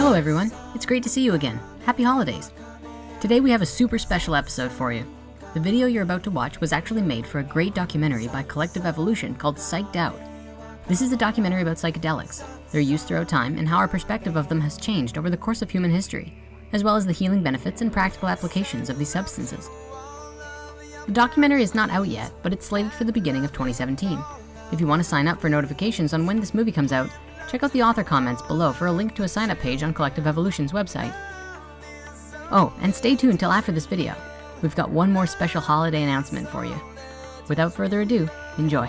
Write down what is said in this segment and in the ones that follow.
Hello everyone, it's great to see you again. Happy holidays. Today we have a super special episode for you. The video you're about to watch was actually made for a great documentary by Collective Evolution called Psyched Out. This is a documentary about psychedelics, their use throughout time, and how our perspective of them has changed over the course of human history, as well as the healing benefits and practical applications of these substances. The documentary is not out yet, but it's slated for the beginning of 2017. If you want to sign up for notifications on when this movie comes out, check out the author comments below for a link to a sign-up page on Collective Evolution's website. Oh, and stay tuned till after this video. We've got one more special holiday announcement for you. Without further ado, enjoy.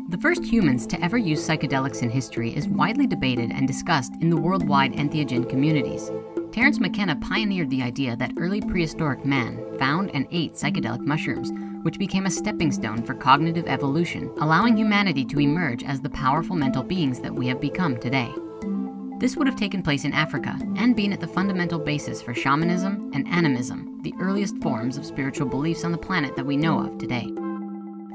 The first humans to ever use psychedelics in history is widely debated and discussed in the worldwide entheogen communities. Terence McKenna pioneered the idea that early prehistoric man found and ate psychedelic mushrooms, which became a stepping stone for cognitive evolution, allowing humanity to emerge as the powerful mental beings that we have become today. This would have taken place in Africa and been at the fundamental basis for shamanism and animism, the earliest forms of spiritual beliefs on the planet that we know of today.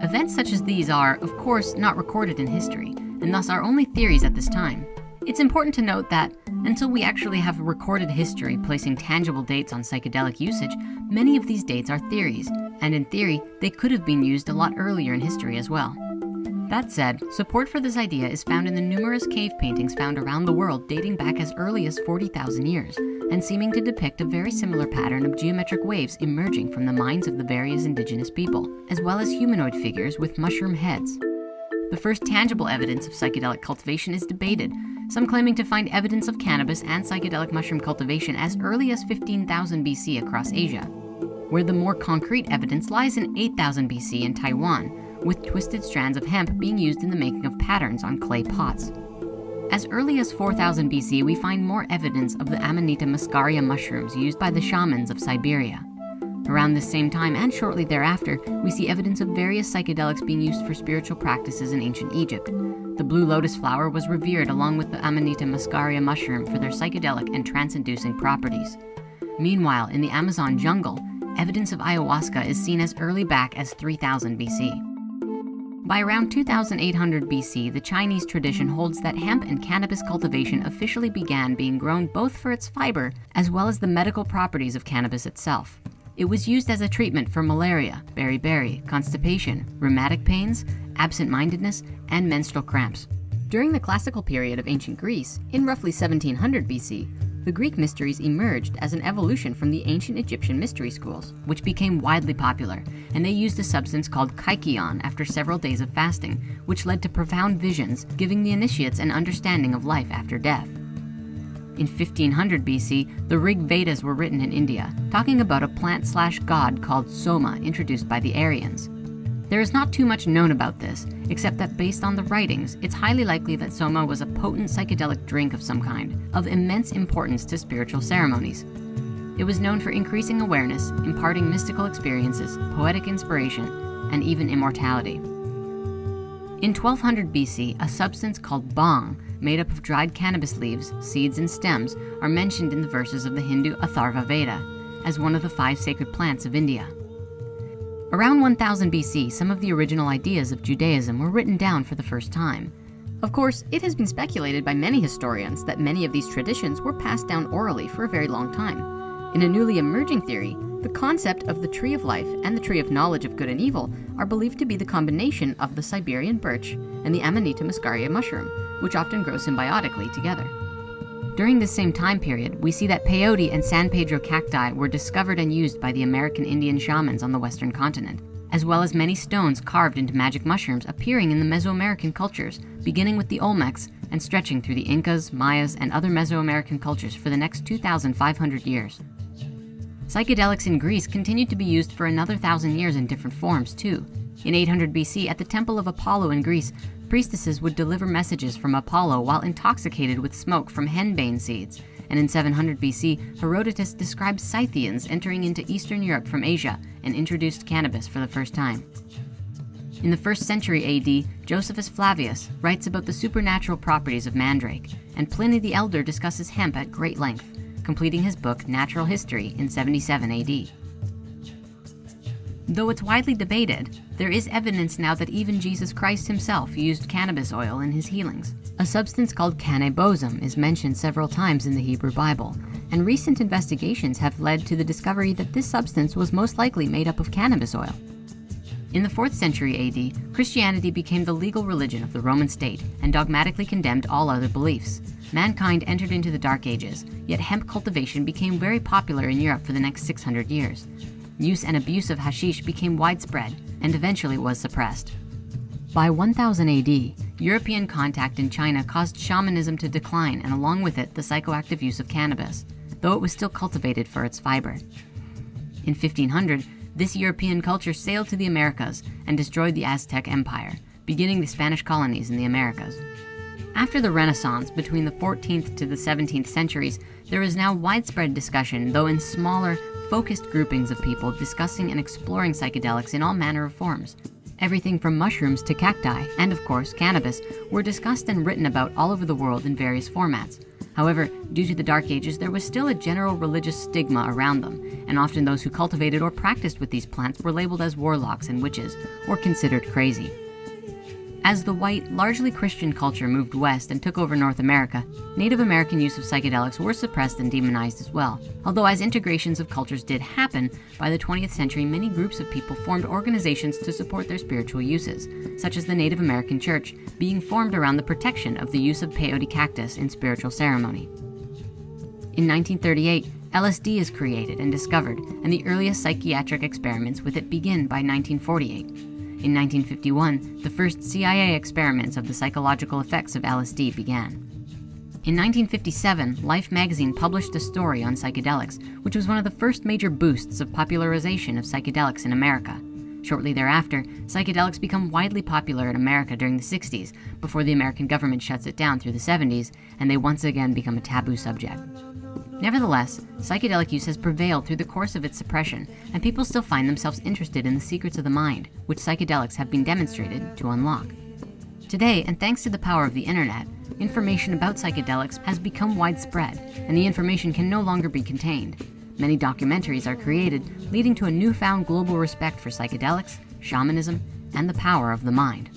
Events such as these are, of course, not recorded in history, and thus are only theories at this time. It's important to note that until we actually have recorded history placing tangible dates on psychedelic usage, many of these dates are theories, and in theory, they could have been used a lot earlier in history as well. That said, support for this idea is found in the numerous cave paintings found around the world dating back as early as 40,000 years, and seeming to depict a very similar pattern of geometric waves emerging from the minds of the various indigenous people, as well as humanoid figures with mushroom heads. The first tangible evidence of psychedelic cultivation is debated, some claiming to find evidence of cannabis and psychedelic mushroom cultivation as early as 15,000 BC across Asia, where the more concrete evidence lies in 8,000 BC in Taiwan, with twisted strands of hemp being used in the making of patterns on clay pots. As early as 4,000 BC, we find more evidence of the Amanita muscaria mushrooms used by the shamans of Siberia. Around this same time and shortly thereafter, we see evidence of various psychedelics being used for spiritual practices in ancient Egypt. The blue lotus flower was revered along with the Amanita muscaria mushroom for their psychedelic and trance-inducing properties. Meanwhile, in the Amazon jungle, evidence of ayahuasca is seen as early back as 3000 BC. By around 2800 BC, the Chinese tradition holds that hemp and cannabis cultivation officially began being grown both for its fiber as well as the medical properties of cannabis itself. It was used as a treatment for malaria, beriberi, constipation, rheumatic pains, absent-mindedness, and menstrual cramps. During the classical period of ancient Greece, in roughly 1700 BC, the Greek mysteries emerged as an evolution from the ancient Egyptian mystery schools, which became widely popular, and they used a substance called kykeon after several days of fasting, which led to profound visions, giving the initiates an understanding of life after death. In 1500 BC, the Rig Vedas were written in India, talking about a plant/god called Soma introduced by the Aryans. There is not too much known about this, except that based on the writings, it's highly likely that Soma was a potent psychedelic drink of some kind, of immense importance to spiritual ceremonies. It was known for increasing awareness, imparting mystical experiences, poetic inspiration, and even immortality. In 1200 BC, a substance called bhang, made up of dried cannabis leaves, seeds, and stems, are mentioned in the verses of the Hindu Atharva Veda as one of the 5 sacred plants of India. Around 1000 BC, some of the original ideas of Judaism were written down for the first time. Of course, it has been speculated by many historians that many of these traditions were passed down orally for a very long time. In a newly emerging theory, the concept of the tree of life and the tree of knowledge of good and evil are believed to be the combination of the Siberian birch and the Amanita muscaria mushroom, which often grow symbiotically together. During this same time period, we see that peyote and San Pedro cacti were discovered and used by the American Indian shamans on the Western continent, as well as many stones carved into magic mushrooms appearing in the Mesoamerican cultures, beginning with the Olmecs and stretching through the Incas, Mayas, and other Mesoamerican cultures for the next 2,500 years. Psychedelics in Greece continued to be used for another 1,000 years in different forms too. In 800 BC, at the Temple of Apollo in Greece, priestesses would deliver messages from Apollo while intoxicated with smoke from henbane seeds. And in 700 BC, Herodotus described Scythians entering into Eastern Europe from Asia and introduced cannabis for the first time. In the 1st century AD, Josephus Flavius writes about the supernatural properties of mandrake, and Pliny the Elder discusses hemp at great length, completing his book Natural History in 77 AD. Though it's widely debated, there is evidence now that even Jesus Christ himself used cannabis oil in his healings. A substance called cannabosum is mentioned several times in the Hebrew Bible, and recent investigations have led to the discovery that this substance was most likely made up of cannabis oil. In the 4th century AD, Christianity became the legal religion of the Roman state and dogmatically condemned all other beliefs. Mankind entered into the Dark Ages, yet hemp cultivation became very popular in Europe for the next 600 years. Use and abuse of hashish became widespread and eventually was suppressed. By 1000 AD, European contact in China caused shamanism to decline, and along with it, the psychoactive use of cannabis, though it was still cultivated for its fiber. In 1500, this European culture sailed to the Americas and destroyed the Aztec Empire, beginning the Spanish colonies in the Americas. After the Renaissance, between the 14th to the 17th centuries, there is now widespread discussion, though in smaller, focused groupings of people discussing and exploring psychedelics in all manner of forms. Everything from mushrooms to cacti, and of course cannabis, were discussed and written about all over the world in various formats. However, due to the Dark Ages, there was still a general religious stigma around them, and often those who cultivated or practiced with these plants were labeled as warlocks and witches, or considered crazy. As the white, largely Christian culture moved west and took over North America, Native American use of psychedelics were suppressed and demonized as well. Although as integrations of cultures did happen, by the 20th century many groups of people formed organizations to support their spiritual uses, such as the Native American Church, being formed around the protection of the use of peyote cactus in spiritual ceremony. In 1938, LSD is created and discovered, and the earliest psychiatric experiments with it begin by 1948. In 1951, the first CIA experiments of the psychological effects of LSD began. In 1957, Life magazine published a story on psychedelics, which was one of the first major boosts of popularization of psychedelics in America. Shortly thereafter, psychedelics become widely popular in America during the 60s, before the American government shuts it down through the 70s, and they once again become a taboo subject. Nevertheless, psychedelic use has prevailed through the course of its suppression, and people still find themselves interested in the secrets of the mind, which psychedelics have been demonstrated to unlock. Today, and thanks to the power of the internet, information about psychedelics has become widespread, and the information can no longer be contained. Many documentaries are created, leading to a newfound global respect for psychedelics, shamanism, and the power of the mind.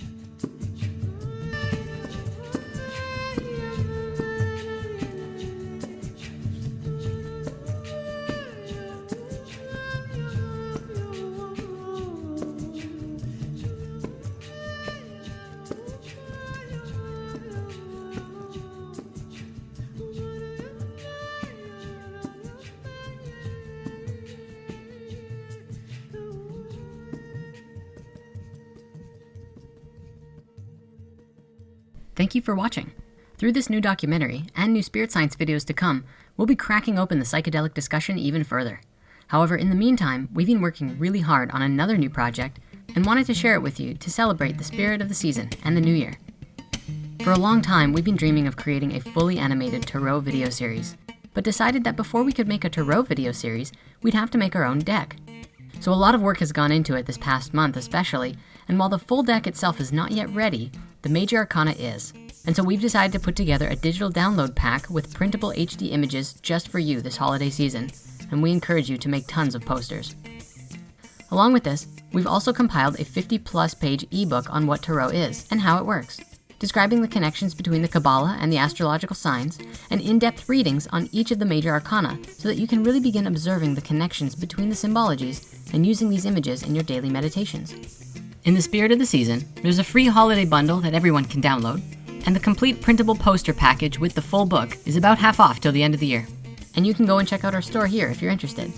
Thank you for watching. Through this new documentary, and new spirit science videos to come, we'll be cracking open the psychedelic discussion even further. However, in the meantime, we've been working really hard on another new project and wanted to share it with you to celebrate the spirit of the season and the new year. For a long time, we've been dreaming of creating a fully animated tarot video series, but decided that before we could make a tarot video series, we'd have to make our own deck. So a lot of work has gone into it this past month especially, and while the full deck itself is not yet ready, the major arcana is. And so we've decided to put together a digital download pack with printable HD images just for you this holiday season, and we encourage you to make tons of posters. Along with this, we've also compiled a 50-plus page ebook on what tarot is and how it works, describing the connections between the Kabbalah and the astrological signs, and in-depth readings on each of the major arcana so that you can really begin observing the connections between the symbologies and using these images in your daily meditations. In the spirit of the season, there's a free holiday bundle that everyone can download, and the complete printable poster package with the full book is about half off till the end of the year. And you can go and check out our store here if you're interested.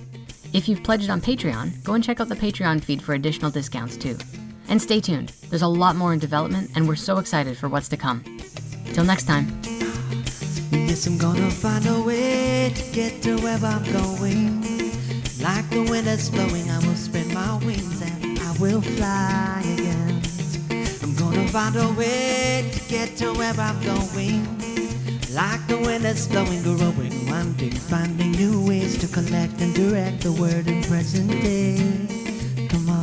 If you've pledged on Patreon, go and check out the Patreon feed for additional discounts too. And stay tuned, there's a lot more in development and we're so excited for what's to come. Till next time. Yes, I'm gonna find a way to get to where I'm going. Like the wind that's blowing, I will spread my wings and I will fly again. I'm gonna find a way to get to where I'm going. Like the wind that's blowing, growing, one day, finding new ways to collect and direct the word in present day. Come on.